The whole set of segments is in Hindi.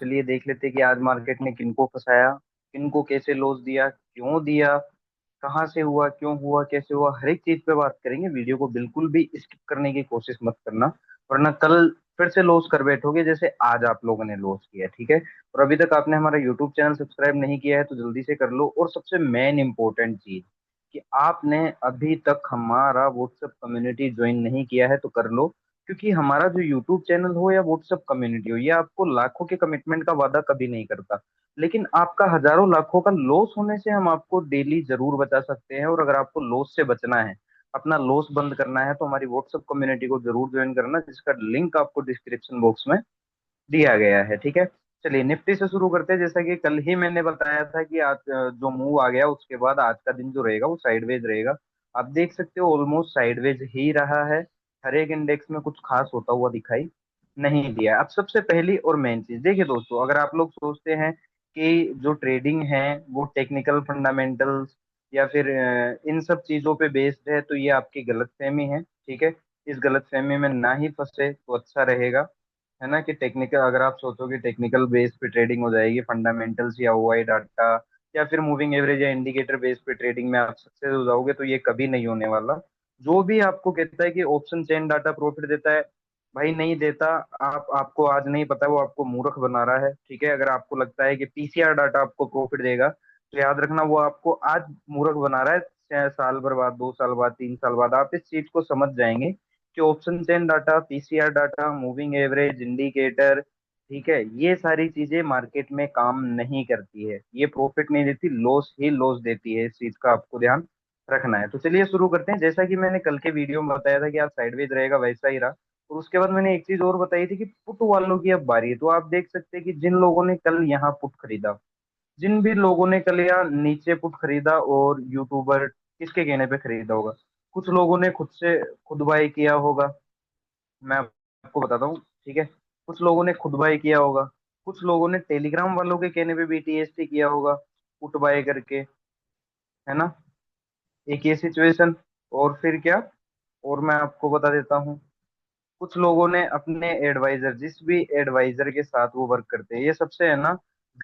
चलिए देख लेते हैं कि आज मार्केट ने किनको फंसाया, किनको कैसे लॉस दिया, क्यों दिया, कहाँ से हुआ, क्यों हुआ, कैसे हुआ, हर एक चीज पे बात करेंगे। वीडियो को बिल्कुल भी स्किप करने की कोशिश मत करना, वरना कल फिर से लॉस कर बैठोगे जैसे आज आप लोगों ने लॉस किया। ठीक है? और अभी तक आपने हमारा यूट्यूब चैनल सब्सक्राइब नहीं किया है तो जल्दी से कर लो। और सबसे मेन इंपॉर्टेंट चीज कि आपने अभी तक हमारा व्हाट्सएप कम्युनिटी ज्वाइन नहीं किया है तो कर लो। क्योंकि हमारा जो यूट्यूब चैनल हो या व्हाट्सएप कम्युनिटी हो, ये आपको लाखों के कमिटमेंट का वादा कभी नहीं करता, लेकिन आपका हजारों लाखों का लॉस होने से हम आपको डेली जरूर बचा सकते हैं। और अगर आपको लॉस से बचना है, अपना लॉस बंद करना है, तो हमारी व्हाट्सएप कम्युनिटी को जरूर ज्वाइन करना, जिसका लिंक आपको डिस्क्रिप्शन बॉक्स में दिया गया है। ठीक है? चलिए निफ्टी से शुरू करते हैं। जैसा कि कल ही मैंने बताया था कि आज जो मूव आ गया उसके बाद आज का दिन जो रहेगा वो साइडवेज रहेगा। आप देख सकते हो ऑलमोस्ट साइडवेज ही रहा है। हर एक इंडेक्स में कुछ खास होता हुआ दिखाई नहीं दिया। अब सबसे पहली और मेन चीज देखिए दोस्तों, अगर आप लोग सोचते हैं कि जो ट्रेडिंग है वो टेक्निकल फंडामेंटल्स या फिर इन सब चीजों पे बेस्ड है, तो ये आपकी गलतफहमी है। ठीक है? इस गलतफहमी में ना ही फंसे तो अच्छा रहेगा। है ना? कि टेक्निकल, अगर आप सोचोगे टेक्निकल बेस पे ट्रेडिंग हो जाएगी, फंडामेंटल्स या ओआई डाटा या फिर मूविंग एवरेज या इंडिकेटर बेस पे ट्रेडिंग में आप सक्सेस हो जाओगे, तो ये कभी नहीं होने वाला। जो भी आपको कहता है कि ऑप्शन चेन डाटा प्रॉफिट देता है, भाई नहीं देता। आपको आज नहीं पता, वो आपको मूर्ख बना रहा है। ठीक है? अगर आपको लगता है कि पीसीआर डाटा आपको प्रॉफिट देगा, तो याद रखना वो आपको आज मूर्ख बना रहा है। चाहे साल भर बाद, 2 साल बाद, 3 साल बाद आप इस चीज को समझ जाएंगे कि option chain data, PCR data, moving average, indicator, ठीक है, ये सारी चीजें मार्केट में काम नहीं करती है। ये प्रॉफिट नहीं देती, लॉस ही लॉस देती है। इस चीज का आपको ध्यान रखना है। तो चलिए शुरू करते हैं। जैसा कि मैंने कल के वीडियो में बताया था कि आज साइडवेज रहेगा, वैसा ही रहा। और उसके बाद मैंने एक चीज और बताई थी कि पुट वालों की अब बारी है। तो आप देख सकते हैं कि जिन लोगों ने कल यहाँ पुट खरीदा, जिन भी लोगों ने कल यहाँ नीचे पुट खरीदा, और यूट्यूबर किसके कहने पे खरीदा होगा? कुछ लोगों ने खुद से खुद बाय किया होगा, मैं आपको बताता हूँ। ठीक है? कुछ लोगों ने खुद बाय किया होगा, कुछ लोगों ने टेलीग्राम वालों के कहने पे बीटीएसटी किया होगा पुट बाय करके। है ना? एक ये सिचुएशन। और फिर क्या, और मैं आपको बता देता हूँ, कुछ लोगों ने अपने एडवाइजर, जिस भी एडवाइजर के साथ वो वर्क करते हैं, ये सबसे है ना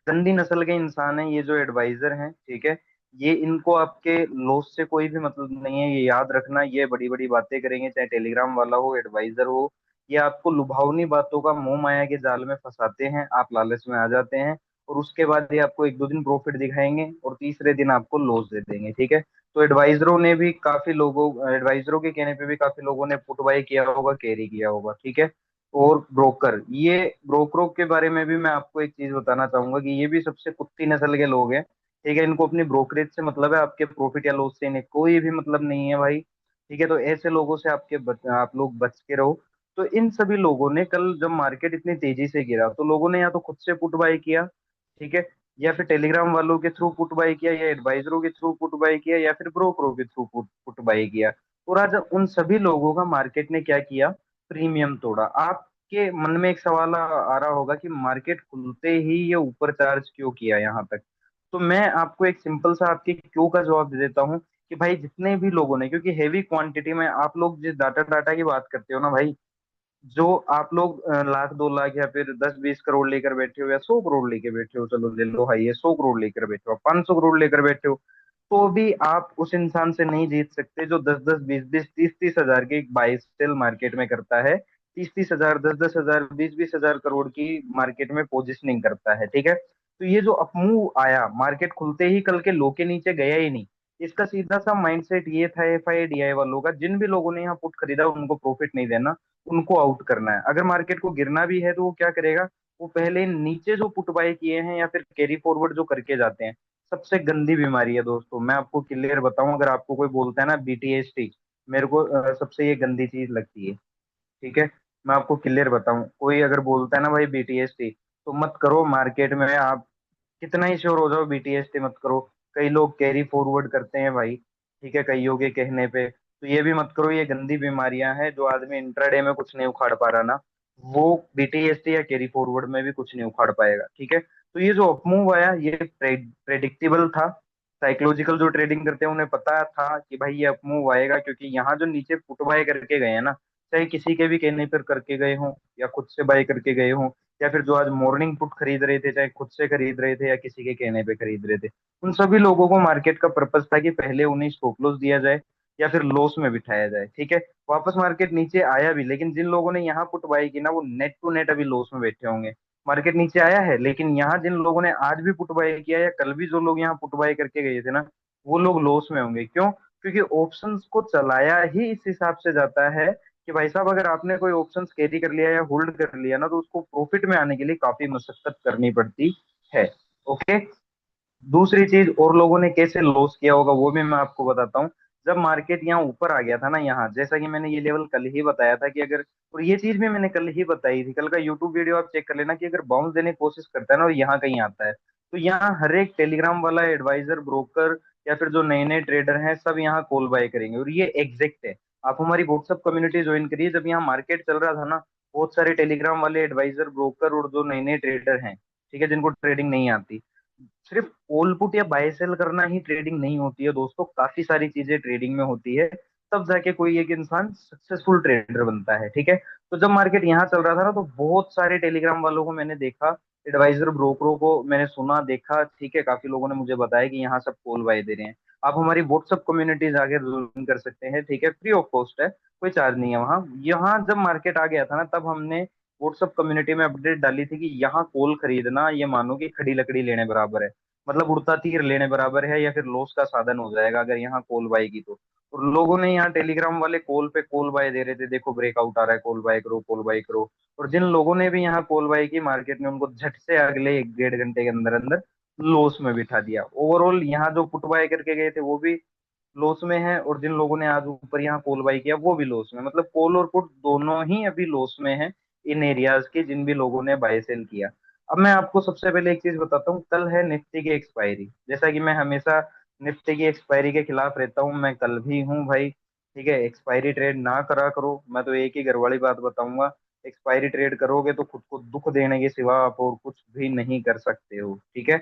गंदी नस्ल के इंसान है ये जो एडवाइजर हैं। ठीक है? ये इनको आपके लॉस से कोई भी मतलब नहीं है, ये याद रखना। ये बड़ी बड़ी बातें करेंगे, चाहे टेलीग्राम वाला हो, एडवाइजर हो। ये आपको लुभावनी बातों का मोह माया के जाल में फंसाते हैं, आप लालच में आ जाते हैं, और उसके बाद ये आपको 1-2 दिन प्रॉफिट दिखाएंगे और तीसरे दिन आपको लॉस दे देंगे। ठीक है? तो एडवाइजरों के कहने पे भी काफी लोगों ने पुट बाय किया होगा, कैरी किया होगा। ठीक है? और ब्रोकर, ये ब्रोकरों के बारे में भी मैं आपको एक चीज बताना चाहूंगा कि ये भी सबसे कुत्ती नस्ल के लोग हैं। ठीक है? इनको अपनी ब्रोकरेज से मतलब है, आपके प्रॉफिट या लॉस से इन्हें कोई भी मतलब नहीं है भाई। ठीक है? तो ऐसे लोगों से आप लोग बच के रहो। तो इन सभी लोगों ने कल जब मार्केट इतनी तेजी से गिरा, तो लोगों ने या तो खुद से पुट बाय किया, ठीक है, या फिर टेलीग्राम वालों के थ्रू पुट बाय किया, या एडवाइजरों के थ्रू पुट बाय किया, या फिर ब्रोकरों के थ्रू पुट पुट बाय किया। और आज उन सभी लोगों का मार्केट ने क्या किया? प्रीमियम तोड़ा। आपके मन में एक सवाल आ रहा होगा कि मार्केट खुलते ही ये ऊपर चार्ज क्यों किया यहाँ तक। तो मैं आपको एक सिंपल सा आपके क्यों का जवाब दे देता हूँ कि भाई जितने भी लोगों ने, क्योंकि हेवी क्वांटिटी में आप लोग जिस डाटा डाटा की बात करते हो ना भाई, जो आप लोग लाख 2 लाख या फिर 10-20 करोड़ लेकर बैठे हो, या 100 करोड़ लेके बैठे हो, चलो ले लो भाई, ये 100 करोड़ लेकर बैठे हो, 500 करोड़ लेकर बैठे हो, तो भी आप उस इंसान से नहीं जीत सकते जो 10-10, 20-20, 30-30 हजार की बाई सेल मार्केट में करता है। 30-30 हजार, 10-10 हजार, 20-20 हजार करोड़ की मार्केट में पोजिशनिंग करता है। ठीक है? तो ये जो अपमूव आया, मार्केट खुलते ही कल के लो के नीचे गया ही नहीं। इसका सीधा सा माइंडसेट ये था एफआईडीआई वालों का, जिन भी लोगों ने यहाँ पुट खरीदा उनको प्रॉफिट नहीं देना, उनको आउट करना है। अगर मार्केट को गिरना भी है तो वो क्या करेगा? वो पहले नीचे जो पुट बाय किए हैं या फिर कैरी फॉरवर्ड जो करके जाते हैं, सबसे गंदी बीमारी है दोस्तों। मैं आपको क्लियर बताऊं, अगर आपको कोई बोलता है ना बीटीएसटी, मेरे को सबसे ये गंदी चीज लगती है। ठीक है? मैं आपको क्लियर बताऊं, कोई अगर बोलता है ना भाई बीटीएसटी, तो मत करो। मार्केट में आप कितना ही श्योर हो जाओ, बीटीएसटी मत करो। कई लोग कैरी फॉरवर्ड करते हैं भाई, ठीक है, कईयों के कहने पे। तो ये भी मत करो, ये गंदी बीमारियां हैं। जो आदमी इंट्राडे में कुछ नहीं उखाड़ पा रहा ना, वो बीटीएसटी या कैरी फॉरवर्ड में भी कुछ नहीं उखाड़ पाएगा। ठीक है? तो ये जो अपमूव आया, ये प्रेडिक्टेबल था। साइकोलॉजिकल जो ट्रेडिंग करते हैं उन्हें पता था कि भाई ये अपमूव आएगा, क्योंकि यहाँ जो नीचे फुट बाय करके गए हैं ना, चाहे किसी के भी कहने पर करके गए हों या खुद से बाय करके गए हों, या फिर जो आज मॉर्निंग पुट खरीद रहे थे, चाहे खुद से खरीद रहे थे या किसी के कहने पे खरीद रहे थे, उन सभी लोगों को मार्केट का पर्पस था कि पहले उन्हें स्टॉप लॉस दिया जाए या फिर लॉस में बिठाया जाए। ठीक है, वापस मार्केट नीचे आया भी, लेकिन जिन लोगों ने यहाँ पुट बाई की ना, वो नेट टू नेट अभी लॉस में बैठे होंगे। मार्केट नीचे आया है, लेकिन यहाँ जिन लोगों ने आज भी पुट बाई किया या कल भी जो लोग यहाँ पुट बाई करके गए थे ना, वो लोग लॉस में होंगे। क्यों? क्योंकि ऑप्शंस को चलाया ही इस हिसाब से जाता है कि भाई साहब, अगर आपने कोई ऑप्शंस कैरी कर लिया या होल्ड कर लिया ना, तो उसको प्रॉफिट में आने के लिए काफी मशक्कत करनी पड़ती है। ओके। दूसरी चीज, और लोगों ने कैसे लॉस किया होगा वो भी मैं आपको बताता हूँ। जब मार्केट यहाँ ऊपर आ गया था ना, यहाँ जैसा कि मैंने ये लेवल कल ही बताया था कि अगर, और ये चीज भी मैंने कल ही बताई थी, कल का यूट्यूब वीडियो आप चेक कर लेना, कि अगर बाउंस देने की कोशिश करता है ना और यहाँ कहीं आता है, तो यहाँ हर एक टेलीग्राम वाला एडवाइजर, ब्रोकर या फिर जो नए नए ट्रेडर हैं, सब यहाँ कॉल बाय करेंगे। और ये एग्जैक्ट है। आप हमारी व्हाट्सअप कम्युनिटी ज्वाइन करिए, जब यहाँ मार्केट चल रहा था ना, बहुत सारे टेलीग्राम वाले एडवाइजर, ब्रोकर और जो नए नए ट्रेडर हैं, ठीक है, जिनको ट्रेडिंग नहीं आती, सिर्फ कॉल पुट या बाय सेल करना ही ट्रेडिंग नहीं होती है दोस्तों, काफी सारी चीजें ट्रेडिंग में होती है। तब जाके कोई एक इंसान सक्सेसफुल ट्रेडर बनता है। ठीक है, तो जब मार्केट यहाँ चल रहा था ना, तो बहुत सारे टेलीग्राम वालों को मैंने देखा, एडवाइजर ब्रोकरों को मैंने सुना देखा। ठीक है, काफी लोगों ने मुझे बताया कि यहाँ सब कॉल बाय दे रहे हैं। आप हमारी व्हाट्सअप कम्युनिटी जाके ज्वाइन कर सकते हैं। ठीक है, फ्री ऑफ कॉस्ट है, कोई चार्ज नहीं है वहाँ। यहाँ जब मार्केट आ गया था ना, तब हमने व्हाट्सअप कम्युनिटी में अपडेट डाली थी कि यहाँ कोल खरीदना ये मानो कि खड़ी लकड़ी लेने बराबर है, मतलब उड़ता तीर लेने बराबर है, या फिर लॉस का साधन हो जाएगा अगर यहाँ कॉल बाय की तो। और लोगों ने यहाँ टेलीग्राम वाले कॉल पे कॉल बाय दे रहे थे, देखो ब्रेकआउट आ रहा है, कॉल बाय करो, कॉल बाय करो। और जिन लोगों ने भी यहाँ कॉल बाय की, मार्केट ने उनको झट से अगले 1 डेढ़ घंटे के अंदर अंदर लॉस में बिठा दिया। ओवरऑल यहाँ जो पुट बाय करके गए थे वो भी लॉस में है, और जिन लोगों ने आज ऊपर यहाँ कॉल बाय किया वो भी लॉस में, मतलब कॉल और पुट दोनों ही अभी लॉस में है, इन एरियाज के जिन भी लोगों ने बाय सेल किया। अब मैं आपको सबसे पहले एक चीज बताता हूँ, कल है निफ्टी की एक्सपायरी। जैसा कि मैं हमेशा निफ्टी की एक्सपायरी के खिलाफ रहता हूँ, मैं कल भी हूँ भाई। ठीक है, एक्सपायरी ट्रेड ना करा करो, मैं तो एक ही घर वाली बात बताऊंगा, एक्सपायरी ट्रेड करोगे तो खुद को दुख देने के सिवा आप और कुछ भी नहीं कर सकते हो। ठीक है,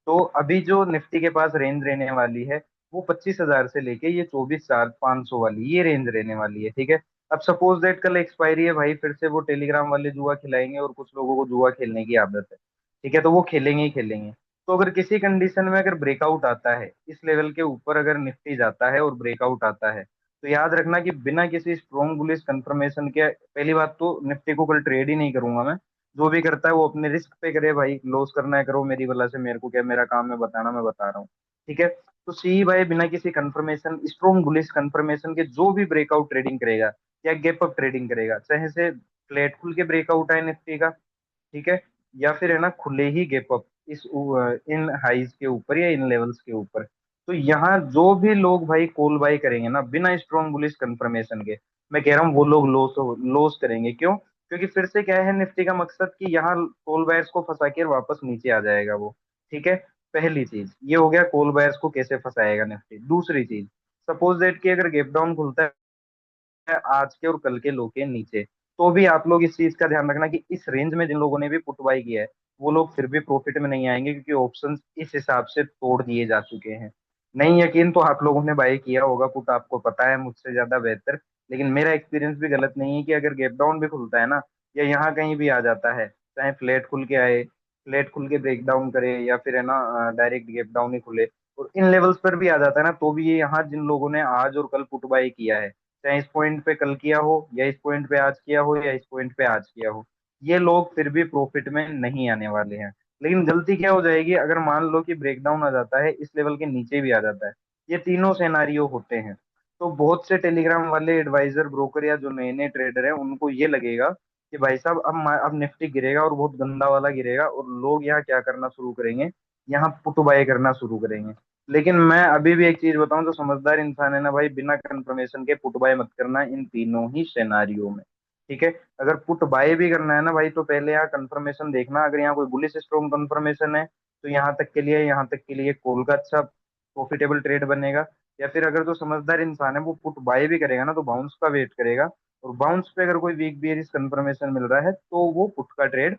तो अभी जो निफ्टी के पास रेंज रहने वाली है, वो 25,000 से लेके ये 24,500 वाली ये रेंज रहने वाली है। ठीक है, अब सपोज दैट कल एक्सपायरी है भाई, फिर से वो टेलीग्राम वाले जुआ खिलाएंगे, और कुछ लोगों को जुआ खेलने की आदत है। ठीक है, तो वो खेलेंगे ही खेलेंगे। तो अगर किसी कंडीशन में अगर ब्रेकआउट आता है इस लेवल के ऊपर, अगर निफ्टी जाता है और ब्रेकआउट आता है, तो याद रखना कि बिना किसी स्ट्रॉन्ग बुलिश कंफर्मेशन के, पहली बात तो निफ्टी को कल ट्रेड ही नहीं करूंगा मैं। जो भी करता है वो अपने रिस्क पे करे भाई, लॉस करना है करो, मेरी वजह से मेरे को क्या, मेरा काम है बताना, मैं बता रहा हूँ। ठीक है, तो सी भाई बिना किसी कंफर्मेशन, स्ट्रॉन्ग बुलिश कंफर्मेशन के जो भी ब्रेकआउट ट्रेडिंग करेगा या गैप अप ट्रेडिंग करेगा, चाहे से फ्लैट खुल के ब्रेकआउट आए निफ्टी का, ठीक है, या फिर है ना खुले ही गैप अप इन हाइज के ऊपर या इन लेवल्स के ऊपर, तो यहाँ जो भी लोग भाई कॉल बाय करेंगे ना बिना स्ट्रॉन्ग बुलिश कंफर्मेशन के, मैं कह रहा हूँ वो लोग लॉस लॉस करेंगे। क्यों? क्योंकि फिर से क्या है निफ्टी का मकसद कि यहाँ कॉल बायर्स को फंसा के वापस नीचे आ जाएगा वो। ठीक है, पहली चीज ये हो गया, कॉल बायर्स को कैसे फंसाएगा निफ्टी। दूसरी चीज, सपोज दैट कि अगर गैप डाउन खुलता है आज के और कल के लो के नीचे, तो भी आप लोग इस चीज का ध्यान रखना कि इस रेंज में जिन लोगों ने भी पुट बाई किया है, वो लोग फिर भी प्रॉफिट में नहीं आएंगे, क्योंकि ऑप्शंस इस हिसाब से तोड़ दिए जा चुके हैं। नहीं यकीन तो आप लोगों ने बाई किया होगा पुट, आपको पता है मुझसे ज्यादा बेहतर। लेकिन मेरा एक्सपीरियंस भी गलत नहीं है कि अगर गैप डाउन भी खुलता है ना, या यहाँ कहीं भी आ जाता है, चाहे फ्लैट खुल के आए, फ्लैट खुल के ब्रेक डाउन करे, या फिर है ना डायरेक्ट गैप डाउन ही खुले, और इन लेवल्स पर भी आ जाता है ना, तो भी ये यहाँ जिन लोगों ने आज और कल पुट बाई किया है, चाहे इस पॉइंट पे कल किया हो या इस पॉइंट पे आज किया हो या इस पॉइंट पे आज किया हो, ये लोग फिर भी प्रॉफिट में नहीं आने वाले हैं। लेकिन गलती क्या हो जाएगी, अगर मान लो कि ब्रेकडाउन आ जाता है, इस लेवल के नीचे भी आ जाता है, ये तीनों सिनेरियो होते हैं, तो बहुत से टेलीग्राम वाले एडवाइजर, ब्रोकर या जो नए नए ट्रेडर हैं, उनको ये लगेगा कि भाई साहब अब निफ्टी गिरेगा और बहुत गंदा वाला गिरेगा, और लोग यहाँ क्या करना शुरू करेंगे, यहाँ पुट बाय करना शुरू करेंगे। लेकिन मैं अभी भी एक चीज बताऊं, जो समझदार इंसान है ना भाई, बिना कंफर्मेशन के पुट बाय मत करना इन तीनों ही सिनेरियो में। ठीक है, अगर पुट बाय भी करना है ना भाई, तो पहले यहाँ कंफर्मेशन देखना, अगर यहाँ कोई बुलिश स्ट्रॉन्ग कंफर्मेशन है, तो यहाँ तक के लिए कॉल का अच्छा प्रॉफिटेबल ट्रेड बनेगा। या फिर अगर जो समझदार इंसान है वो पुट बाय भी करेगा ना, तो बाउंस का वेट करेगा, और बाउंस पे अगर कोई वीक बियरिश कंफर्मेशन मिल रहा है, तो वो पुट का ट्रेड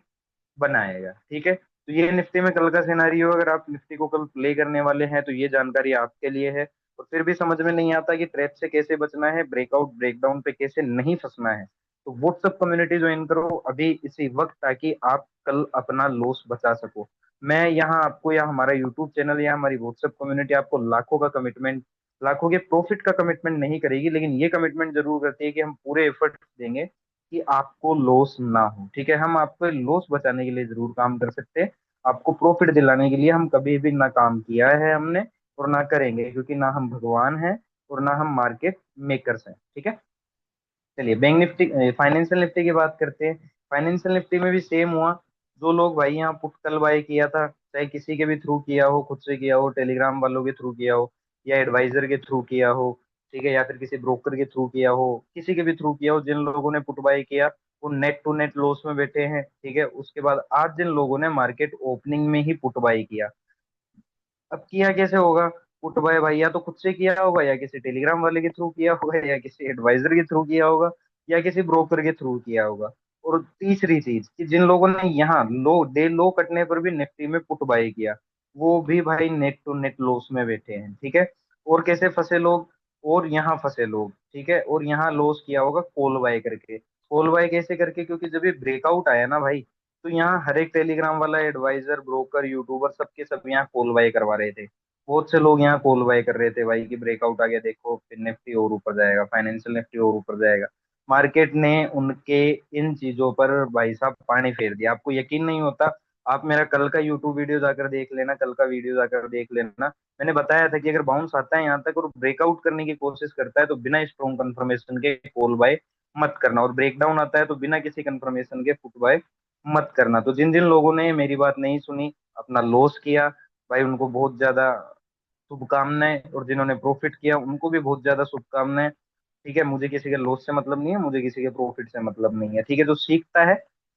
बनाएगा। ठीक है, तो ये निफ्टी में कल का सिनारियो, अगर आप निफ्टी को कल प्ले करने वाले हैं तो ये जानकारी आपके लिए है। और फिर भी समझ में नहीं आता कि ट्रैप से कैसे बचना है, ब्रेकआउट ब्रेकडाउन पे कैसे नहीं फंसना है, तो व्हाट्सएप कम्युनिटी ज्वाइन करो अभी इसी वक्त, ताकि आप कल अपना लॉस बचा सको। मैं यहाँ आपको, या हमारा यूट्यूब चैनल या हमारी व्हाट्सएप कम्युनिटी आपको लाखों का कमिटमेंट, लाखों के प्रॉफिट का कमिटमेंट नहीं करेगी, लेकिन ये कमिटमेंट जरूर करती है कि हम पूरे एफर्ट देंगे कि आपको लॉस ना हो। ठीक है, हम आपको लॉस बचाने के लिए जरूर काम कर सकते हैं, आपको प्रॉफिट दिलाने के लिए हम कभी भी ना काम किया है हमने, और ना करेंगे, क्योंकि ना हम भगवान हैं और ना हम मार्केट मेकर्स हैं। ठीक है, चलिए बैंक निफ्टी, फाइनेंशियल निफ्टी की बात करते हैं। फाइनेंशियल निफ्टी में भी सेम हुआ। जो लोग भाई यहाँ पुट कल बाय किया था, चाहे किसी के भी थ्रू किया हो, खुद से किया हो, टेलीग्राम वालों के थ्रू किया हो, या एडवाइजर के थ्रू किया हो, ठीक है, या फिर किसी ब्रोकर के थ्रू किया हो, किसी के भी थ्रू किया हो, जिन लोगों ने पुट बाय किया वो नेट टू नेट लॉस में बैठे हैं। ठीक है, उसके बाद आज जिन लोगों ने मार्केट ओपनिंग में ही पुट बाय किया, अब किया कैसे होगा पुट बाय भाई? या तो खुद से किया होगा, या किसी टेलीग्राम वाले के थ्रू किया होगा, या किसी एडवाइजर के थ्रू किया होगा, या किसी ब्रोकर के थ्रू किया होगा। और तीसरी चीज कि जिन लोगों ने यहाँ लो कटने पर भी निफ्टी में पुट बाय किया, वो भी भाई नेट टू नेट लॉस में बैठे हैं। ठीक है, और कैसे फंसे लोग, और यहाँ फंसे लोग। ठीक है, और यहाँ लॉस किया होगा कॉल बाय करके। कॉल बाय कैसे करके? क्योंकि जब ये ब्रेकआउट आया ना भाई, तो यहाँ हर एक टेलीग्राम वाला, एडवाइजर, ब्रोकर, यूट्यूबर, सबके सब यहाँ कॉल बाय करवा रहे थे। बहुत से लोग यहाँ कॉल बाय कर रहे थे भाई कि ब्रेकआउट आ गया, देखो फिर निफ्टी और ऊपर जाएगा, फाइनेंशियल निफ्टी और ऊपर जाएगा। मार्केट ने उनके इन चीजों पर भाई साहब पानी फेर दिया। आपको यकीन नहीं होता, आप मेरा कल का यूट्यूब वीडियो जाकर देख लेना, कल का वीडियो जाकर देख लेना। मैंने बताया था कि अगर बाउंस आता है यहाँ तक और ब्रेकआउट करने की कोशिश करता है, तो बिना स्ट्रॉन्ग कंफर्मेशन के कॉल बाय मत करना, और ब्रेकडाउन आता है तो बिना किसी कंफर्मेशन के फुट बाय मत करना। तो जिन जिन लोगों ने मेरी बात नहीं सुनी, अपना लॉस किया, भाई उनको बहुत ज्यादा शुभकामनाएं, और जिन्होंने प्रॉफिट किया उनको भी बहुत ज्यादा शुभकामनाएं। ठीक है, मुझे किसी के लॉस से मतलब नहीं है, मुझे किसी के प्रॉफिट से मतलब नहीं है। ठीक है, जो सीखता है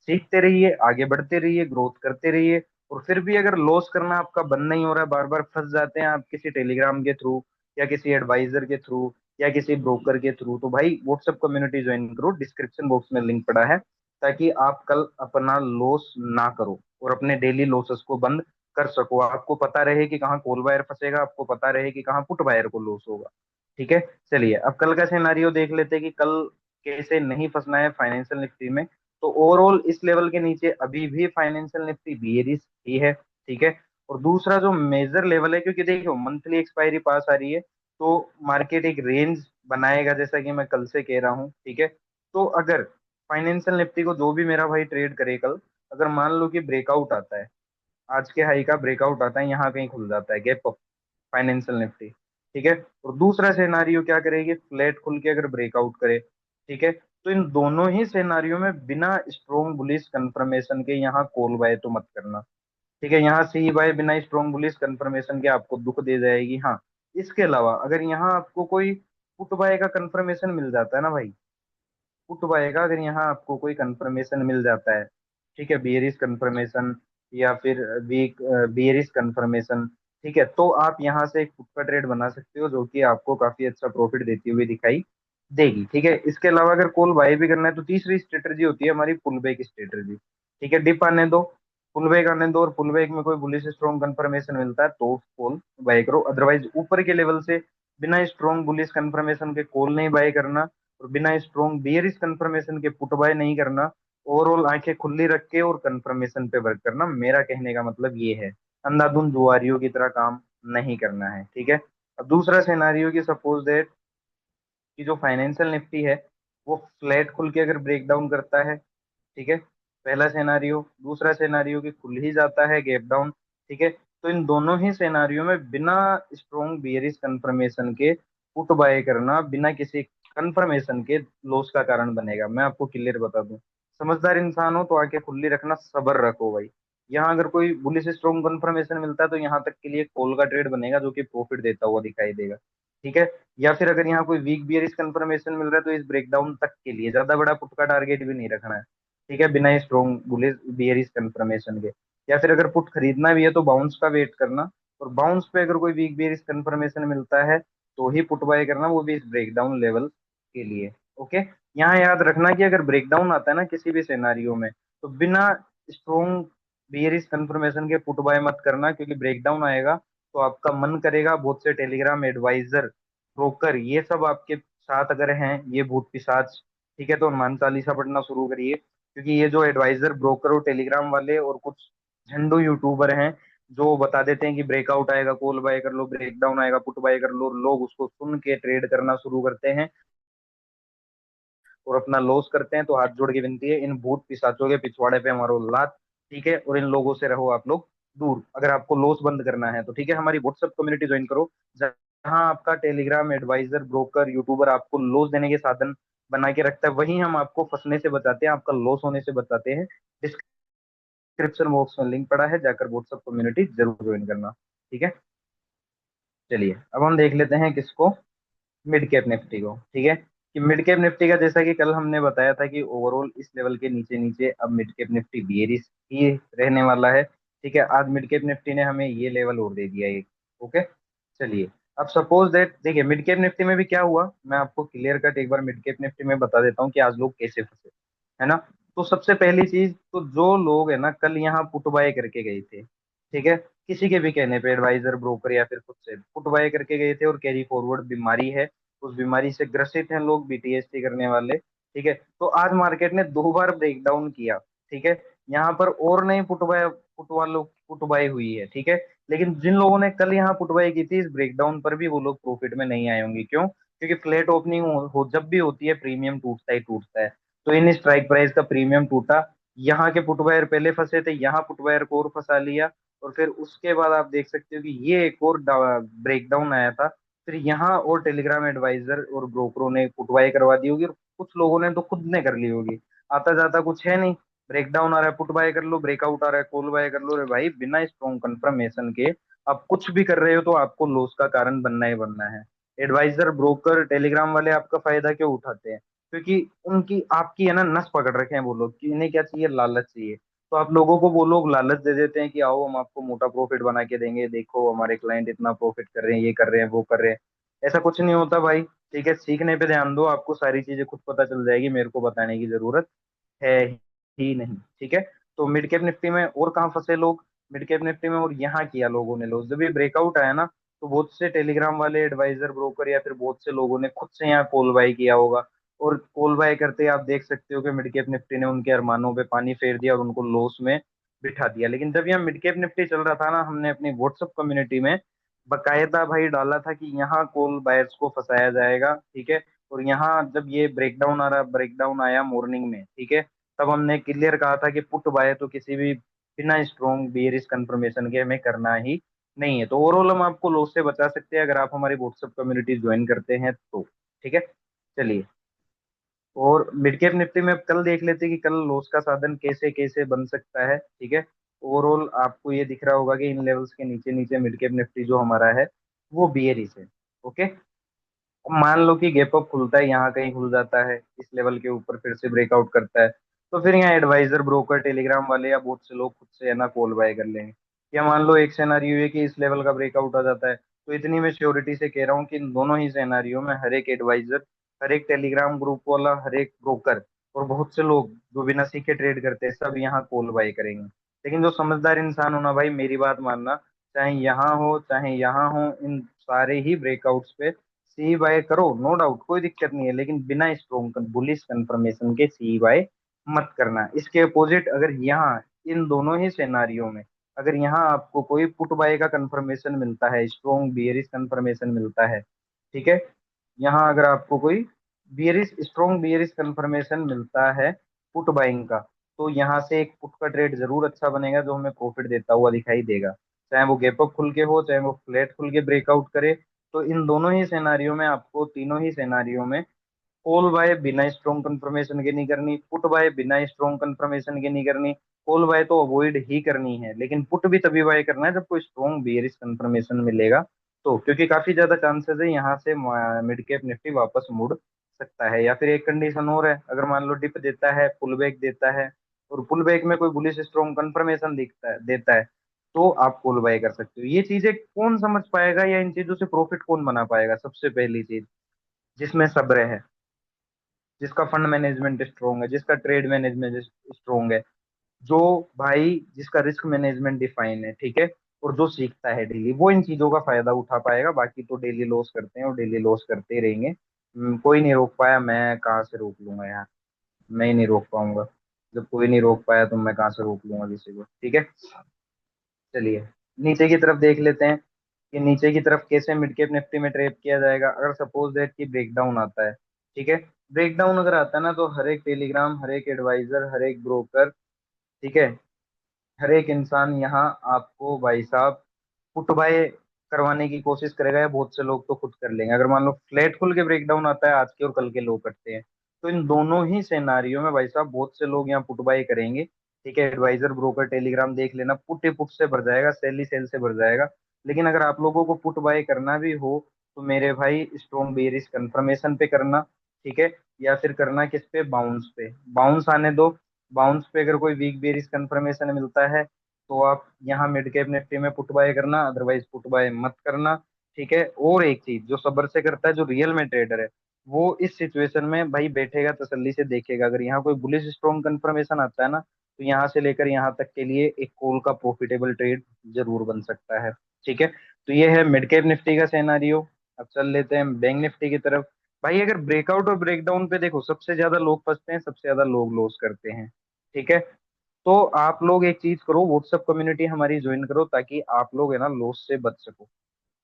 सीखते रहिए, आगे बढ़ते रहिए, ग्रोथ करते रहिए। और फिर भी अगर लॉस करना आपका बंद नहीं हो रहा है, बार बार फंस जाते हैं आप किसी टेलीग्राम के थ्रू, या किसी एडवाइजर के थ्रू, या किसी ब्रोकर के थ्रू, तो भाई व्हाट्सएप कम्युनिटी ज्वाइन करो, डिस्क्रिप्शन बॉक्स में लिंक पड़ा है, ताकि आप कल अपना लॉस ना करो और अपने डेली लॉसेस को बंद कर सको। आपको पता रहे कि कहाँ कॉल बायर फंसेगा, आपको पता रहे कि कहाँ पुट बायर को लॉस होगा। ठीक है, चलिए अब कल का सिनारियो देख लेते हैं कि कल कैसे नहीं फंसना है फाइनेंशियल निफ्टी में। तो ओवरऑल इस लेवल के नीचे अभी भी फाइनेंशियल निफ्टी बियरिश ही है। ठीक है, और दूसरा जो मेजर लेवल है, क्योंकि देखो मंथली एक्सपायरी पास आ रही है, तो मार्केट एक रेंज बनाएगा, जैसा कि मैं कल से कह रहा हूँ। ठीक है, तो अगर फाइनेंशियल निफ्टी को जो भी मेरा भाई ट्रेड करे कल, अगर मान लो कि ब्रेकआउट आता है, आज के हाई का ब्रेकआउट आता है, यहाँ कहीं खुल जाता है गैप अप फाइनेंशियल निफ्टी। ठीक है, और दूसरा सिनेरियो क्या करेगी, फ्लैट खुल के अगर ब्रेकआउट करे। ठीक है, तो इन दोनों ही सिनेरियो में बिना स्ट्रॉन्ग बुलिश कंफर्मेशन के यहाँ कॉल बाय तो मत करना। ठीक है, यहाँ सी बाय बिना स्ट्रॉन्ग बुलिश कंफर्मेशन के आपको दुख दे जाएगी। हाँ, इसके अलावा अगर यहाँ आपको कोई पुट बाय का कंफर्मेशन मिल जाता है ना भाई, पुट बाय का अगर यहाँ आपको कोई कंफर्मेशन मिल जाता है, ठीक है, बियरिश कंफर्मेशन, या फिर वीक बियरिश कंफर्मेशन, ठीक है, तो आप यहाँ से एक पुट का ट्रेड बना सकते हो, जो कि आपको काफी अच्छा प्रॉफिट देती हुई दिखाई देगी। ठीक है, इसके अलावा अगर कॉल बाय भी करना है, तो तीसरी स्ट्रेटजी होती है हमारी पुल बैक स्ट्रेटजी। ठीक है, डिप आने दो, पुल बैक आने दो, और पुल बैक में कोई बुलिश स्ट्रॉन्ग कंफर्मेशन मिलता है तो कॉल बाय करो। अदरवाइज ऊपर के लेवल से बिना स्ट्रॉन्ग बुलिश कंफर्मेशन के कॉल नहीं बाय करना, और बिना स्ट्रॉन्ग बियरिश कंफर्मेशन के पुट बाय नहीं करना। ओवरऑल आंखें खुली रख के और कंफर्मेशन पे वर्क करना, मेरा कहने का मतलब ये है। अंधाधुंध जुआरियों की तरह काम नहीं करना है। ठीक है, अब दूसरा सिनेरियो की सपोज दैट कि जो फाइनेंशियल निफ्टी है वो फ्लैट खुल के अगर ब्रेक डाउन करता है, ठीक है, पहला सिनेरियो। दूसरा सिनेरियो कि खुल ही जाता है गैप डाउन। ठीक है, तो इन दोनों ही सिनेरियो में बिना स्ट्रॉन्ग बियरिश कंफर्मेशन के पुट बाय करना, बिना किसी कंफर्मेशन के लॉस का कारण बनेगा। मैं आपको क्लियर बता दूं, समझदार इंसान हो तो आंखें खुली रखना, सब्र रखो भाई। यहाँ अगर कोई बुलिश स्ट्रॉन्ग कंफर्मेशन मिलता है, तो यहाँ तक के लिए कॉल का ट्रेड बनेगा, जो कि प्रॉफिट देता हुआ दिखाई देगा। ठीक है, या फिर अगर यहाँ कोई वीक बियरिश कंफर्मेशन मिल रहा है, तो इस ब्रेकडाउन तक के लिए ज्यादा बड़ा पुट का टारगेट भी नहीं रखना है। ठीक है, बिना स्ट्रॉन्ग बुलिश बियरिश कंफर्मेशन के। या फिर अगर पुट खरीदना भी है, तो बाउंस का वेट करना, और बाउंस पे अगर कोई वीक बियरिश कंफर्मेशन मिलता है तो ही पुट बाय करना, वो भी इस ब्रेकडाउन लेवल के लिए। ओके, यहाँ याद रखना कि अगर ब्रेकडाउन आता है ना किसी भी सिनेरियो में, तो बिना स्ट्रॉन्ग बियरिश कंफर्मेशन के पुट बाय मत करना, क्योंकि ब्रेकडाउन आएगा तो आपका मन करेगा, बहुत से टेलीग्राम एडवाइजर, ब्रोकर, ये सब आपके साथ अगर हैं, ये भूत पिशाच, ठीक है, तो हनुमान चालीसा पढ़ना शुरू करिए, क्योंकि ये जो एडवाइजर ब्रोकर और टेलीग्राम वाले और कुछ झंडू यूट्यूबर हैं जो बता देते हैं कि ब्रेकआउट आएगा कॉल बाय कर लो, ब्रेकडाउन आएगा पुट बाय कर लो, लोग उसको सुन के ट्रेड करना शुरू करते हैं और अपना लॉस करते हैं। तो हाथ जोड़ के विनती है, इन भूत पिशाचों के पिछवाड़े पे हमारो लात। ठीक है, और इन लोगों से रहो आप लोग दूर, अगर आपको लॉस बंद करना है तो। ठीक है, हमारी व्हाट्सएप कम्युनिटी ज्वाइन करो, जहां आपका टेलीग्राम एडवाइजर ब्रोकर यूट्यूबर आपको लॉस देने के साधन बना के रखता है, वहीं हम आपको फंसने से बचाते हैं, आपका लॉस होने से बचाते हैं। डिस्क्रिप्शन बॉक्स में लिंक पड़ा है, जाकर व्हाट्सएप कम्युनिटी जरूर ज्वाइन करना। ठीक है, चलिए अब हम देख लेते हैं किसको, मिड कैप निफ्टी को। ठीक है, कि मिड कैप निफ्टी का जैसा कि कल हमने बताया था कि ओवरऑल इस लेवल के नीचे नीचे अब मिड कैप निफ्टी बियरिश ही रहने वाला है। ठीक है, आज मिड कैप निफ्टी ने हमें ये लेवल और दे दिया एक। ओके, चलिए अब सपोज दैट देखिए मिड कैप निफ्टी में भी क्या हुआ, मैं आपको क्लियर कट एक बार मिड कैप निफ्टी में बता देता हूँ कि आज लोग कैसे फंसे, है ना। तो सबसे पहली चीज तो जो लोग है ना कल यहाँ पुट बाय करके गए थे, ठीक है, किसी के भी कहने पे एडवाइजर ब्रोकर या फिर खुद से पुट बाय करके गए थे और कैरी फॉरवर्ड बीमारी है, उस बीमारी से ग्रसित हैं लोग बीटीएसटी करने वाले। ठीक है, तो आज मार्केट ने 2 बार ब्रेकडाउन किया। ठीक है, यहाँ पर और नहीं पुट बाय, पुट वालों पुट बाय हुई है। ठीक है, लेकिन जिन लोगों ने कल यहाँ पुट बाय की थी इस ब्रेकडाउन पर भी वो लोग प्रॉफिट में नहीं आए होंगे। क्यों? क्योंकि फ्लैट ओपनिंग जब भी होती है प्रीमियम टूटता ही टूटता है। तो इन स्ट्राइक प्राइस का प्रीमियम टूटा, यहाँ के पुट बायर पहले फंसे थे, यहाँ पुट बायर को और फंसा लिया, और फिर उसके बाद आप देख सकते हो कि ये एक और ब्रेकडाउन आया था। फिर यहाँ और टेलीग्राम एडवाइजर और ब्रोकरों ने पुटवाई करवा दी होगी, और कुछ लोगों ने तो खुद ने कर ली होगी। आता जाता कुछ है नहीं, ब्रेकडाउन आ रहा है पुट बाय कर लो, ब्रेकआउट आ रहा है कॉल बाय कर लो। रे भाई, बिना स्ट्रॉन्ग कंफर्मेशन के आप कुछ भी कर रहे हो तो आपको लॉस का कारण बनना ही बनना है। एडवाइजर ब्रोकर टेलीग्राम वाले आपका फायदा क्यों उठाते हैं? क्योंकि उनकी आपकी है ना नस पकड़ रखे हैं वो लोग कि इन्हें क्या चाहिए, लालच चाहिए। तो आप लोगों को वो लोग लालच दे देते हैं कि आओ हम आपको मोटा प्रॉफिट बना के देंगे, देखो हमारे क्लाइंट इतना प्रॉफिट कर रहे हैं, ये कर रहे हैं वो कर रहे हैं। ऐसा कुछ नहीं होता भाई। ठीक है, सीखने पे ध्यान दो, आपको सारी चीजें खुद पता चल जाएगी, मेरे को बताने की जरूरत है ही नहीं। ठीक है, तो मिड कैप निफ्टी में और कहाँ फंसे लोग, मिड कैप निफ्टी में और यहाँ किया लोगों ने लॉस। जब ये ब्रेकआउट आया ना तो बहुत से टेलीग्राम वाले एडवाइजर ब्रोकर या फिर बहुत से लोगों ने खुद से यहाँ कॉल बाय किया होगा, और कॉल बाय करते आप देख सकते हो कि मिड कैप निफ्टी ने उनके अरमानों पे पानी फेर दिया और उनको लॉस में बिठा दिया। लेकिन जब यहाँ मिड कैप निफ्टी चल रहा था ना, हमने अपनी व्हाट्सएप कम्युनिटी में बकायदा भाई डाला था कि यहाँ कॉल बायर्स को फंसाया जाएगा। ठीक है, और यहाँ जब ये ब्रेकडाउन आ रहा, ब्रेकडाउन आया मॉर्निंग में, ठीक है, तब हमने क्लियर कहा था कि पुट बाय तो किसी भी बिना स्ट्रॉन्ग बेयरिश कंफर्मेशन के हमें करना ही नहीं है। तो ओवरऑल हम आपको लॉस से बचा सकते हैं अगर आप हमारी व्हाट्सएप कम्युनिटी ज्वाइन करते हैं तो। ठीक है, चलिए, और मिड कैप निफ्टी में अब कल देख लेते हैं कि कल लॉस का साधन कैसे कैसे बन सकता है। ठीक है, ओवरऑल आपको ये दिख रहा होगा कि इन लेवल्स के नीचे नीचे मिड कैप निफ्टी जो हमारा है वो बियरिश है। ओके, मान लो कि गैप अप खुलता है, यहाँ कहीं खुल जाता है, इस लेवल के ऊपर फिर से ब्रेकआउट करता है, तो फिर यहाँ एडवाइजर ब्रोकर टेलीग्राम वाले या बहुत से लोग खुद से है ना कॉल बाय कर लेंगे। या मान लो एक सिनेरियो है कि इस लेवल का ब्रेकआउट आ जाता है, तो इतनी मैं श्योरिटी से कह रहा हूँ कि इन दोनों ही सिनेरियो में हर एक एडवाइजर, हर एक टेलीग्राम ग्रुप वाला, हर एक ब्रोकर और बहुत से लोग जो बिना सीखे ट्रेड करते हैं सब यहाँ कॉल बाय करेंगे। लेकिन जो समझदार इंसान हो ना भाई, मेरी बात मानना, चाहे यहाँ हो चाहे यहाँ हो, इन सारे ही ब्रेकआउट्स पे सी बाय करो, नो डाउट कोई दिक्कत नहीं है, लेकिन बिना स्ट्रॉन्ग बुलिश कंफर्मेशन के सी बाय मत करना। इसके अपोजिट अगर यहाँ इन दोनों ही सिनारियों में अगर यहाँ आपको कोई पुट बाय का कंफर्मेशन मिलता है, स्ट्रॉन्ग बियरिश कंफर्मेशन मिलता है, ठीक है, यहाँ अगर आपको कोई बियरिश स्ट्रॉन्ग बियरिश कंफर्मेशन मिलता है पुट बाइंग का, तो यहाँ से एक पुट का ट्रेड जरूर अच्छा बनेगा जो हमें प्रॉफिट देता हुआ दिखाई देगा। चाहे वो गैप अप खुल के हो चाहे वो फ्लैट खुल के ब्रेकआउट करे, तो इन दोनों ही सिनेरियो में आपको, तीनों ही सिनेरियो में कॉल बाय बिना स्ट्रॉन्ग कंफर्मेशन के नहीं करनी, पुट बाय बिना स्ट्रॉन्ग कंफर्मेशन के नहीं करनी। कॉल बाय तो अवॉइड ही करनी है, लेकिन पुट भी तभी बाय करना है जब कोई स्ट्रॉन्ग बेयरिश कंफर्मेशन मिलेगा। तो क्योंकि काफी ज्यादा चांसेस है यहाँ से मिड कैप निफ्टी वापस मुड़ सकता है। या फिर एक कंडीशन और है, अगर मान लो डिप देता है, पुल बैक देता है, और पुल बैक में कोई बुलिश स्ट्रॉन्ग कंफर्मेशन दिखता है देता है, तो आप कॉल बाय कर सकते हो। ये चीजें कौन समझ पाएगा या इन चीजों से प्रॉफिट कौन बना पाएगा? सबसे पहली चीज, जिसमें सब्र है, जिसका फंड मैनेजमेंट स्ट्रोंग है, जिसका ट्रेड मैनेजमेंट स्ट्रोंग है, जो भाई जिसका रिस्क मैनेजमेंट डिफाइन है, ठीक है, और जो सीखता है डेली, वो इन चीजों का फायदा उठा पाएगा। बाकी तो डेली लॉस करते हैं और डेली लॉस करते ही रहेंगे। कोई नहीं रोक पाया, मैं कहाँ से रोक लूंगा यार। मैं ही नहीं रोक पाऊंगा। जब कोई नहीं रोक पाया तो मैं कहाँ से रोक लूंगा किसी को, ठीक है। चलिए नीचे की तरफ देख लेते हैं कि नीचे की तरफ कैसे मिड कैप निफ्टी में ट्रेड किया जाएगा। अगर सपोज दैट की ब्रेकडाउन आता है, ठीक है। ब्रेकडाउन अगर आता है ना, तो हर एक टेलीग्राम, हर एक एडवाइजर, हर एक ब्रोकर, ठीक है, हर एक इंसान यहाँ आपको भाई साहब पुट बाय करवाने की कोशिश करेगा, या बहुत से लोग तो खुद कर लेंगे। अगर मान लो फ्लैट खुल के ब्रेकडाउन आता है, आज के और कल के लो करते हैं, तो इन दोनों ही सिनेरियो में भाई साहब बहुत से लोग यहाँ पुट बाय करेंगे, ठीक है। एडवाइजर, ब्रोकर, टेलीग्राम देख लेना, पुट ही पुट से भर जाएगा, सेल ही सेल से भर जाएगा। लेकिन अगर आप लोगों को पुट बाय करना भी हो, तो मेरे भाई स्ट्रॉन्ग बेरिश कंफर्मेशन पे करना, ठीक है। या फिर करना किस पे, बाउंस पे। बाउंस आने दो। बाउंस पे अगर कोई वीक बेरिश कंफर्मेशन मिलता है, तो आप यहाँ मिड कैप निफ्टी में पुट बाय करना, अदरवाइज पुट बाय मत करना, ठीक है। और एक चीज, जो सब्र से करता है, जो रियल में ट्रेडर है, वो इस सिचुएशन में भाई बैठेगा, तसल्ली से देखेगा। अगर यहाँ कोई बुलिश स्ट्रॉन्ग कंफर्मेशन आता है ना, तो यहाँ से लेकर यहाँ तक के लिए एक कॉल का प्रॉफिटेबल ट्रेड जरूर बन सकता है, ठीक है। तो ये है मिड कैप निफ्टी का सिनेरियो। अब चल लेते हैं बैंक निफ्टी की तरफ। भाई अगर ब्रेकआउट और ब्रेकडाउन पे देखो, सबसे ज्यादा लोग फंसते हैं, सबसे ज्यादा लोग लॉस करते हैं, ठीक है। तो आप लोग एक चीज करो, व्हाट्सएप कम्युनिटी हमारी ज्वाइन करो, ताकि आप लोग है ना लॉस से बच सको।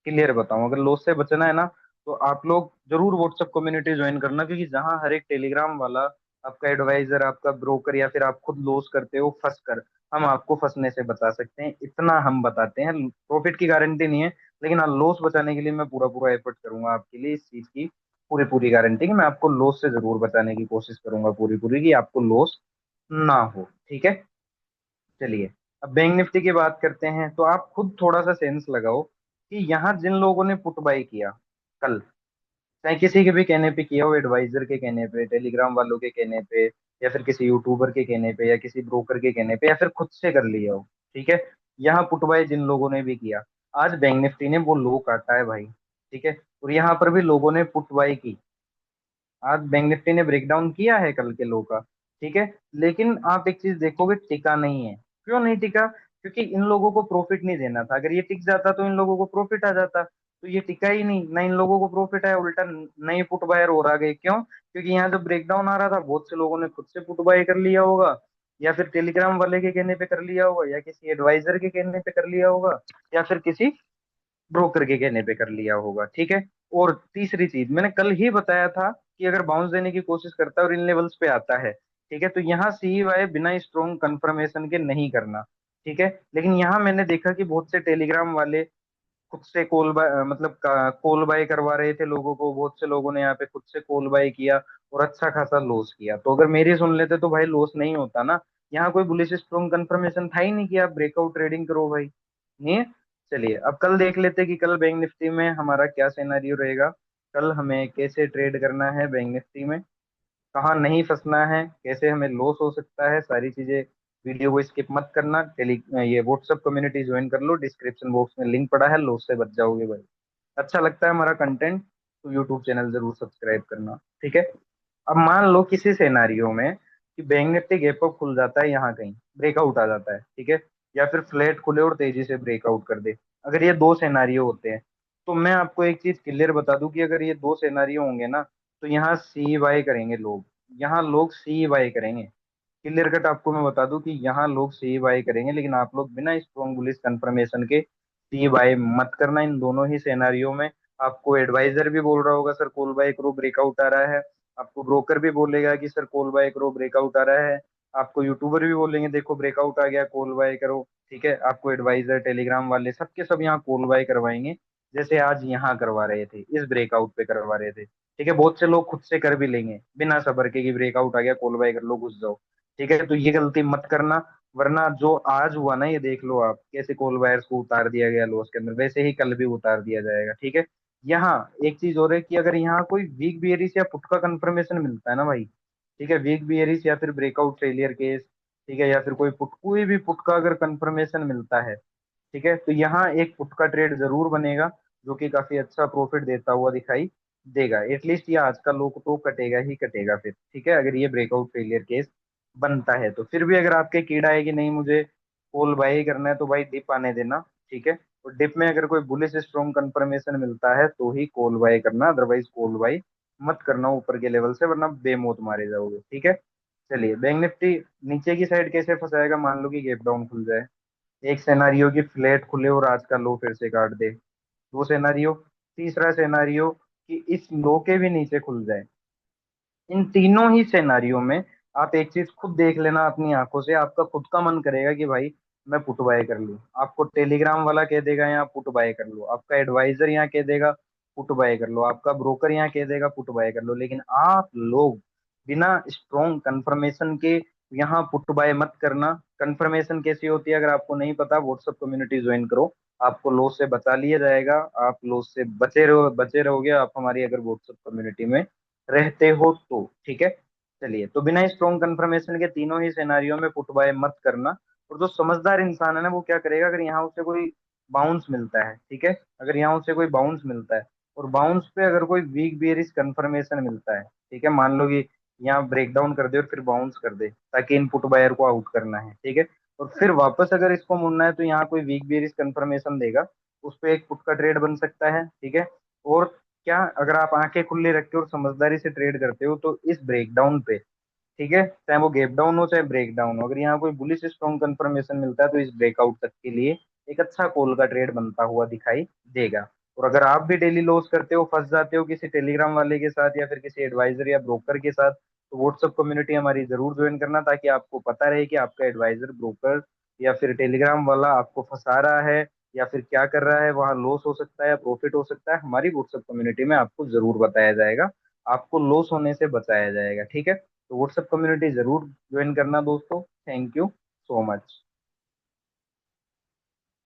क्लियर बताऊं, अगर लॉस से बचना है ना, तो आप लोग जरूर व्हाट्सएप कम्युनिटी ज्वाइन करना, क्योंकि जहां हर एक टेलीग्राम वाला, आपका एडवाइजर, आपका ब्रोकर, या फिर आप खुद लॉस करते हो फंस कर, हम आपको फंसने से बचा सकते हैं। इतना हम बताते हैं, प्रॉफिट की गारंटी नहीं है, लेकिन हाँ लॉस बचाने के लिए मैं पूरा पूरा एफर्ट करूंगा आपके लिए। इस चीज की पूरी पूरी गारंटी कि मैं आपको लॉस से जरूर बचाने की कोशिश करूंगा, पूरी पूरी, कि आपको लॉस ना हो, ठीक है। चलिए अब बैंक निफ्टी की बात करते हैं। तो आप खुद थोड़ा सा सेंस लगाओ कि यहाँ जिन लोगों ने पुट बाय किया कल, चाहे किसी के भी कहने पे किया हो, एडवाइजर के कहने पे, टेलीग्राम वालों के कहने पे, या फिर किसी यूट्यूबर के कहने पे, या किसी ब्रोकर के कहने पे, या फिर खुद से कर लिया हो, ठीक है। यहाँ पुट बाय जिन लोगों ने भी किया, आज बैंक निफ्टी ने वो लो काटा है भाई, ठीक है। और यहाँ पर भी लोगों ने पुट बाय की। आज बैंक निफ्टी ने ब्रेकडाउन किया है कल के लो का, ठीक है। लेकिन आप एक चीज देखोगे, टिका नहीं है। क्यों नहीं टिका? क्योंकि इन लोगों को प्रॉफिट नहीं देना था। अगर ये टिक जाता तो इन लोगों को प्रॉफिट आ जाता, तो ये टिका ही नहीं ना, इन लोगों को प्रॉफिट आया, उल्टा नए पुट बायर और आ गए। क्यों? क्योंकि यहाँ जब ब्रेकडाउन आ रहा था, बहुत से लोगों ने खुद से पुट बाय कर लिया होगा, या फिर टेलीग्राम वाले के कहने पे कर लिया होगा, या किसी एडवाइजर के कहने पे कर लिया होगा, या फिर किसी ब्रोकर के कहने पे कर लिया होगा, ठीक है। और तीसरी चीज, मैंने कल ही बताया था कि अगर बाउंस देने की कोशिश करता है और इन लेवल्स पे आता है, ठीक है, तो यहाँ सी वाई बिना स्ट्रॉन्ग कंफर्मेशन के नहीं करना, ठीक है। लेकिन यहाँ मैंने देखा कि बहुत से टेलीग्राम वाले खुद से कॉल बाय, मतलब कॉल बाय करवा रहे थे लोगों को। बहुत से लोगों ने यहाँ पे खुद से कॉल बाय किया और अच्छा खासा लॉस किया। तो अगर मेरी सुन लेते तो भाई लॉस नहीं होता ना। यहाँ कोई बुलिश स्ट्रॉन्ग कंफर्मेशन था ही नहीं कि आप ब्रेकआउट ट्रेडिंग करो भाई, नहीं है। चलिए अब कल देख लेते हैं कि कल बैंक निफ्टी में हमारा क्या सिनेरियो रहेगा। कल हमें कैसे ट्रेड करना है बैंक निफ्टी में, कहाँ नहीं फंसना है, कैसे हमें लॉस हो सकता है, सारी चीजें। वीडियो को स्किप मत करना, टेली ये व्हाट्सएप कम्युनिटी ज्वाइन कर लो, डिस्क्रिप्शन बॉक्स में लिंक पड़ा है, लॉस से बच जाओगे भाई। अच्छा लगता है हमारा कंटेंट, तो यूट्यूब चैनल जरूर सब्सक्राइब करना, ठीक है। अब मान लो किसी सिनेरियो में कि बैंक निफ्टी गैप अप खुल जाता है, यहाँ कहीं ब्रेकआउट आ जाता है, ठीक है, या फिर फ्लैट खुले और तेजी से ब्रेकआउट कर दे। अगर ये दो सिनेरियो होते हैं, तो मैं आपको एक चीज क्लियर बता दूं कि अगर ये दो सिनेरियो होंगे ना, तो यहाँ सी वाई करेंगे लोग। यहाँ लोग सी वाई करेंगे। क्लियर कट आपको मैं बता दूं कि यहाँ लोग सी बाय करेंगे, लेकिन आप लोग बिना स्ट्रॉन्ग बुलिश कंफर्मेशन के सी बाय मत करना इन दोनों ही सिनेरियो में। आपको एडवाइजर भी बोल रहा होगा सर कॉल बाय करो ब्रेकआउट आ रहा है, आपको ब्रोकर भी बोलेगा कि सर कॉल बाय करो ब्रेकआउट आ रहा है, आपको यूट्यूबर भी बोलेंगे देखो ब्रेकआउट आ गया कॉल बाय करो, ठीक है। आपको एडवाइजर, टेलीग्राम वाले, सबके सब यहाँ कॉल बाय करवाएंगे, जैसे आज यहाँ करवा रहे थे, इस ब्रेकआउट पे करवा रहे थे, ठीक है। बहुत से लोग खुद से कर भी लेंगे बिना सबर के कि ब्रेकआउट आ गया कॉल बाय कर लो घुस जाओ, ठीक है। तो ये गलती मत करना, वरना जो आज हुआ ना, ये देख लो आप कैसे कोल वायर्स को उतार दिया गया लॉस के अंदर, वैसे ही कल भी उतार दिया जाएगा, ठीक है। यहाँ एक चीज और है कि अगर यहाँ कोई वीक बियरिश या पुट का कंफर्मेशन मिलता है ना भाई, ठीक है, वीक बियरिश या फिर ब्रेकआउट फेलियर केस, ठीक है, या फिर कोई भी पुट का अगर कंफर्मेशन मिलता है, ठीक है, तो यहाँ एक पुट का ट्रेड जरूर बनेगा, जो कि काफी अच्छा प्रॉफिट देता हुआ दिखाई देगा। एटलीस्ट ये आज का लो तो कटेगा ही कटेगा फिर, ठीक है, अगर ये ब्रेकआउट फेलियर केस बनता है तो। फिर भी अगर आपके कीड़ा है कि नहीं मुझे कॉल बाय ही करना है, तो भाई डिप आने देना, ठीक है। और डिप में अगर कोई बुलिश स्ट्रॉन्ग कंफर्मेशन मिलता है तो ही कॉल बाय करना, अदरवाइज कॉल बाय मत करना ऊपर के लेवल से, वरना बेमौत मारे जाओगे, ठीक है। चलिए, बैंक निफ्टी नीचे की साइड कैसे फंसाएगा, मान लो कि गैप डाउन खुल जाए, एक सिनेरियो की फ्लैट खुले और आज का लो फिर से काट दे, दो सिनेरियो। तीसरा सिनेरियो कि इस लो के भी नीचे खुल जाए। इन तीनों ही सिनेरियो में आप एक चीज खुद देख लेना अपनी आंखों से, आपका खुद का मन करेगा कि भाई मैं पुट बाय कर लूं। आपको टेलीग्राम वाला कह देगा यहाँ पुट बाय कर लो, आपका एडवाइजर यहाँ कह देगा पुट बाय कर लो, आपका ब्रोकर यहाँ कह देगा पुट बाय कर लो, लेकिन आप लोग बिना स्ट्रॉन्ग कंफर्मेशन के यहाँ पुट बाय मत करना। कंफर्मेशन कैसी होती है, अगर आपको नहीं पता, व्हाट्सएप कम्युनिटी ज्वाइन करो, आपको लॉस से बचा लिया जाएगा। आप लॉस से बचे रहोगे आप हमारी अगर व्हाट्सएप कम्युनिटी में रहते हो तो, ठीक है। चलिए, तो बिना स्ट्रॉन्ग कंफर्मेशन के तीनों ही सिनारियों में पुट बाय मत करना। और जो समझदार इंसान है ना, वो क्या करेगा, अगर यहाँ उसे कोई बाउंस मिलता है, ठीक है, अगर यहाँ उसे कोई बाउंस मिलता है और बाउंस पे अगर कोई वीक बेरिश कंफर्मेशन मिलता है, ठीक है, मान लो कि यहाँ ब्रेक डाउन कर दे और फिर बाउंस कर दे ताकि इनपुट बायर को आउट करना है, ठीक है, और फिर वापस अगर इसको मुड़ना है तो यहाँ कोई वीक बेरिश कंफर्मेशन देगा, उस पे एक पुट का ट्रेड बन सकता है, ठीक है। और क्या, अगर आप आंखें खुली रख के और समझदारी से ट्रेड करते हो तो इस ब्रेकडाउन पे, ठीक है, चाहे वो गैप डाउन हो चाहे ब्रेक डाउन हो, अगर यहाँ कोई बुलिश स्ट्रॉन्ग कंफर्मेशन मिलता है तो इस ब्रेकआउट तक के लिए एक अच्छा कॉल का ट्रेड बनता हुआ दिखाई देगा। और अगर आप भी डेली लॉस करते हो, फंस जाते हो किसी टेलीग्राम वाले के साथ या फिर किसी एडवाइजर या ब्रोकर के साथ, तो व्हाट्सएप कम्युनिटी हमारी जरूर ज्वाइन करना, ताकि आपको पता रहे कि आपका एडवाइजर, ब्रोकर या फिर टेलीग्राम वाला आपको फंसा रहा है या फिर क्या कर रहा है, वहां लॉस हो सकता है या प्रॉफिट हो सकता है, हमारी व्हाट्सएप कम्युनिटी में आपको जरूर बताया जाएगा, आपको लॉस होने से बचाया जाएगा, ठीक है। तो व्हाट्सएप कम्युनिटी जरूर ज्वाइन करना दोस्तों। Thank you so much.